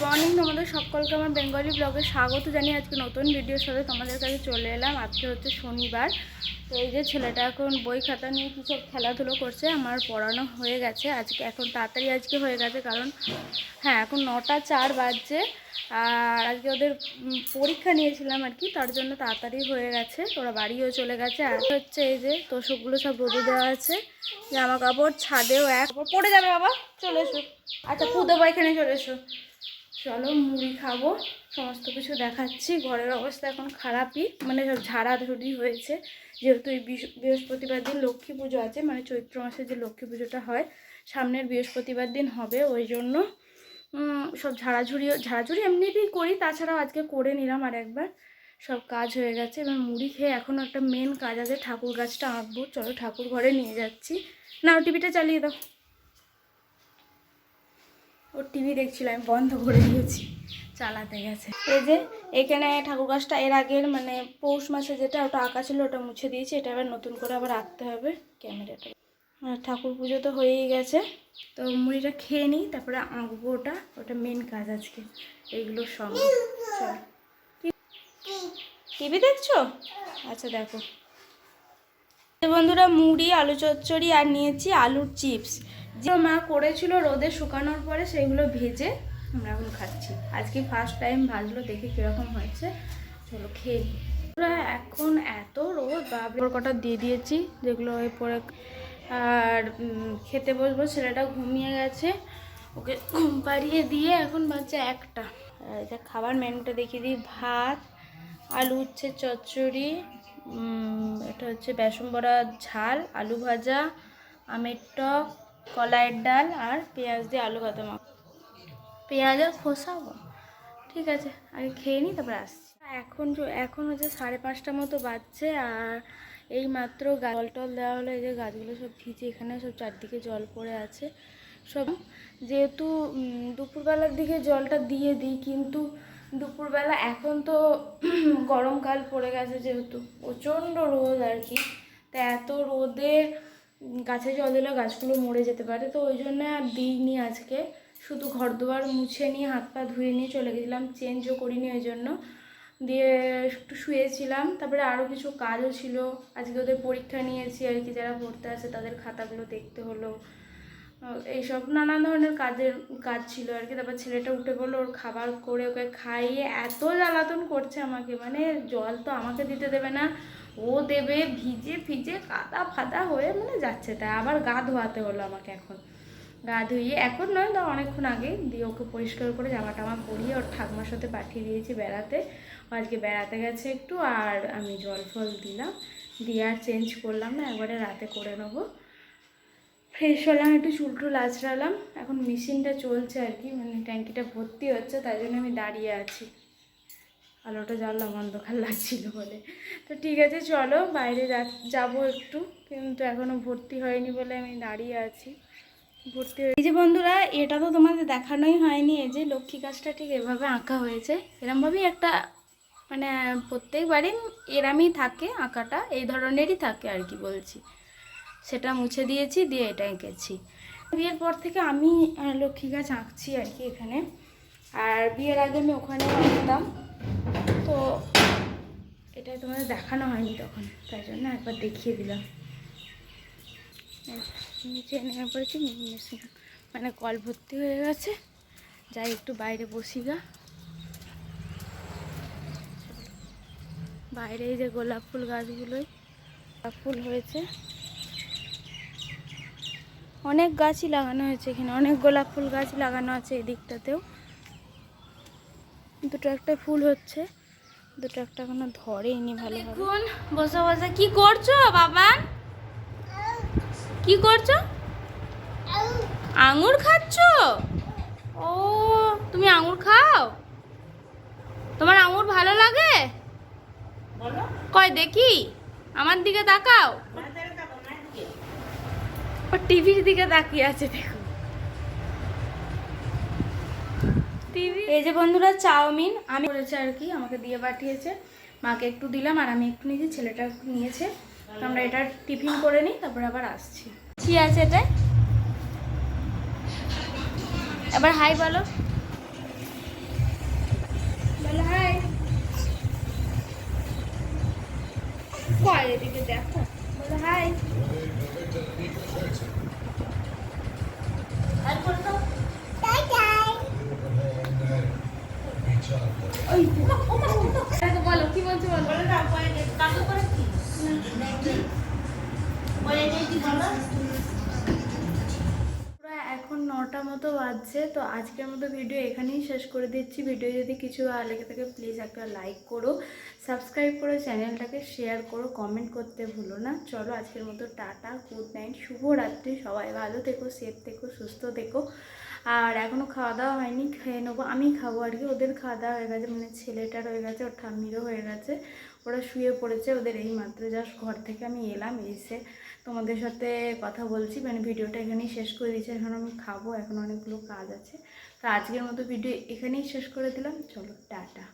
Morning তোমাদের সকলকে আমার বেঙ্গলি ব্লগে স্বাগত জানিয়ে আজকে নতুন ভিডিওর সাথে তোমাদের কাছে চলে এলাম। আজকে হচ্ছে শনিবার। তো এই যে ছেলেটা এখন বই খাতা নিয়ে কিছু খেলাধুলো করছে। আমার পড়ানো হয়ে গেছে আজকে, এখন তাড়াতাড়ি আজকে হয়ে গেছে, কারণ হ্যাঁ এখন 9টা 4 বাজছে। আর আজকে ওদের পরীক্ষা নিয়েছিলাম আর কি, তার জন্য তাড়াতাড়ি হয়ে গেছে, ওরা বাড়িও চলে গেছে। আর হচ্ছে এই যে তোষকগুলো সব রোদে দেওয়া আছে, জামা কাপড় ছাদেও এক পড়ে যাবে। বাবা চলে এসো, আচ্ছা পুদো এখানে চলে এসো। চলো মুড়ি খাবো, সমস্ত কিছু দেখাচ্ছি। ঘরের অবস্থা এখন খারাপই, মানে সব ঝাড়াঝুড়ি হয়েছে, যেহেতু এই বৃহস্পতিবার দিন লক্ষ্মী পুজো আছে, মানে চৈত্র মাসে যে লক্ষ্মী পুজোটা হয় সামনের বৃহস্পতিবার দিন হবে, ওই জন্য সব ঝাড়াঝুড়ি এমনিতেই করি, তাছাড়াও আজকে করে নিলাম আর একবার। সব কাজ হয়ে গেছে, এবার মুড়ি খেয়ে এখনও একটা মেন কাজ আছে, ঠাকুর গাছটা আঁকবো। চলো ঠাকুর ঘরে নিয়ে যাচ্ছি। নাও টিভিটা চালিয়ে দাও। ওর টিভি দেখছিল, আমি বন্ধ করে দিয়েছি, চালাতে গেছে। এই যে এখানে ঠাকুর গাছটা এর আগের মানে পৌষ মাসে যেটা ওটা আঁকা ছিল ওটা মুছে দিয়েছি, এটা আবার নতুন করে আবার আঁকতে হবে ক্যামেরাটা। আর ঠাকুর পুজো তো হয়েই গেছে, তো মুড়িটা খেয়ে নিই, তারপরে আঁকবো। ওটা মেন কাজ আজকে, এইগুলোর সঙ্গে। চল টিভি দেখছো? আচ্ছা দেখো বন্ধুরা, মুড়ি আলু চচ্চড়ি আর নিয়েছি আলুর চিপস, যে মা করেছিল রোদে শুকানোর পরে সেইগুলো ভেজে আমরা এখন খাচ্ছি। আজকে ফার্স্ট টাইম ভাজলো, দেখি কীরকম হয়েছে। চলো খেয়ে নিই। এখন এত রোদ, বাবুর কটা দিয়ে দিয়েছি যেগুলো পরে, আর খেতে বসবো। ছেলেটা ঘুমিয়ে গেছে, ওকে ঘুম পাড়িয়ে দিয়ে এখন বাজছে 1টা। এটা খাবার মেনুটা দেখিয়ে দিই। ভাত, আলু উচ্ছে চচ্চড়ি, এটা হচ্ছে বেসন বড়া ঝাল, আলু ভাজা, আমের টক, কলাইয়ের ডাল আর পেঁয়াজ দিয়ে আলু ভাজা মাখা। পেঁয়াজ আর খোসা, ঠিক আছে আগে খেয়ে নিই তারপরে আসছি। এখন হচ্ছে 5:30 মতো বাজছে, আর এই মাত্র জল টল দেওয়া হলো। এই যে গাছগুলো সব ভিজে, এখানে সব চারদিকে জল পড়ে আছে সব। যেহেতু দুপুরবেলার দিকে জলটা দিয়ে দিই, কিন্তু দুপুরবেলা এখন তো গরমকাল পড়ে গেছে, যেহেতু প্রচণ্ড রোদ আর কি, তা এত রোদে গাছে জল দিলে গাছগুলো মরে যেতে পারে, তো ওই জন্য আর দিইনি আজকে। শুধু ঘর দুয়ার মুছে নিয়ে হাত পা ধুয়ে নিয়ে চলে গেছিলাম, চেঞ্জও করিনি ওই জন্য। দিয়ে একটু শুয়েছিলাম, তারপরে আরও কিছু কাজও ছিল। আজকে ওদের পরীক্ষা নিয়েছি আর কি, যারা পড়তে আছে তাদের খাতাগুলো দেখতে হলো, এইসব নানান ধরনের কাজ ছিল আর কি। তারপর ছেলেটা উঠে পড়লো, ওর খাবার করে ওকে খাইয়ে এত জ্বালাতন করছে আমাকে, মানে জল তো আমাকে দিতে দেবে না, ও দেবে, ভিজে ফিজে কাদা ফাদা হয়ে মানে যাচ্ছে। তাই আবার গা ধোয়াতে হলো আমাকে, এখন গা ধুইয়ে, এখন নয় তো অনেকক্ষণ আগে দিয়ে ওকে পরিষ্কার করে জামা টামা পরিয়ে ওর ঠাকুমার সাথে পাঠিয়ে দিয়েছি বেড়াতে। আজকে বেড়াতে গেছে একটু, আর আমি জল ফল দিলাম, দিয়ে আর চেঞ্জ করলাম না, একবারে রাতে করে নেবো। ফ্রেশ হলাম, একটু চুলটুল আঁচড়ালাম, এখন মেশিনটা চলছে আর কি, মানে ট্যাঙ্কিটা ভর্তি হচ্ছে, তাই জন্য আমি দাঁড়িয়ে আছি। আলোটা জ্বাললাম, অন্ধকার লাগছিল বলে। তো ঠিক আছে চলো বাইরে যাবো একটু, কিন্তু এখনও ভর্তি হয়নি বলে আমি দাঁড়িয়ে আছি। ভর্তি হয়ে, এই যে বন্ধুরা, এটা তো তোমাদের দেখানোই হয়নি, এই যে লক্ষ্মী গাছটা ঠিক এভাবে আঁকা হয়েছে। এরমভাবেই একটা মানে প্রত্যেকবারই এরামই থাকে আঁকাটা, এই ধরনেরই থাকে আর কি বলছি। সেটা মুছে দিয়েছি, দিয়ে এটা এঁকেছি। বিয়ের পর থেকে আমি লক্ষ্মী গাছ আঁকছি আর কি এখানে, আর বিয়ের আগে আমি ওখানে আঁকতাম, তো এটা তোমাদের দেখানো হয়নি তখন, তাই জন্য একবার দেখিয়ে দিলাম। নিচে নেমে পড়েছি, মেশিন মানে কল ভর্তি হয়ে গেছে, যাই একটু বাইরে বসি গা। বাইরে এই যে গোলাপ ফুল গাছগুলোই, গোলাপ ফুল হয়েছে, অনেক গাছই লাগানো হয়েছে এখানে, অনেক গোলাপ ফুল গাছ লাগানো আছে এই দিকটাতেও। দুটো একটা ফুল হচ্ছে, দুটো একটা এখনো ধরেইনি ভালো। এখন বসে বসে কি করছো বাবা? কি করছো? আঙুর খাচ্ছো? ও তুমি আঙুর খাও? তোমার আঙুর ভালো লাগে? কয় দেখি, আমার দিকে তাকাও। ও টিভির দিকে তাকিয়ে আছে, দেখো টিভি। এই যে বন্ধুরা চাউমিন আমি করেছে আর কি, আমাকে দিয়ে পাঠিয়েছে, মাকে একটু দিলাম আর আমি একটু নিয়েছি, ছেলেটা একটু নিয়েছে। তো আমরা এটা টিফিন করে নিই, তারপরে আবার আসছি। কি আছে এটা? এবার হাই বলো। বলো কি বলছো বলো। এখন 9টা মতো বাজছে, তো আজকের মতো ভিডিও এখানেই শেষ করে দিচ্ছি। ভিডিও যদি কিছু ভালো লেগে থাকে প্লিজ একটা লাইক করো, সাবস্ক্রাইব করো, চ্যানেলটাকে শেয়ার করো, কমেন্ট করতে ভুলো না। চলো আজকের মতো টাটা, গুড নাইট, শুভরাত্রি। সবাই ভালো থেকো, সেফ থেকো, সুস্থ থেকো। আর এখনও খাওয়া দাওয়া হয়নি, খেয়ে নেবো। আমি খাবো আর কি, ওদের খাওয়া দাওয়া হয়ে গেছে, মানে ছেলেটার হয়ে গেছে, ওর ঠাম্মিরও হয়ে গেছে, ওরা শুয়ে পড়েছে। ওদের এই মাত্র জাস্ট ঘর থেকে আমি এলাম, এসে তোমাদের সাথে কথা বলছি, মানে ভিডিওটা এখানেই শেষ করে দিচ্ছি। এখন আমি খাবো, এখন অনেকগুলো কাজ আছে। তো আজকের মতো ভিডিও এখানেই শেষ করে দিলাম। চলো টাটা।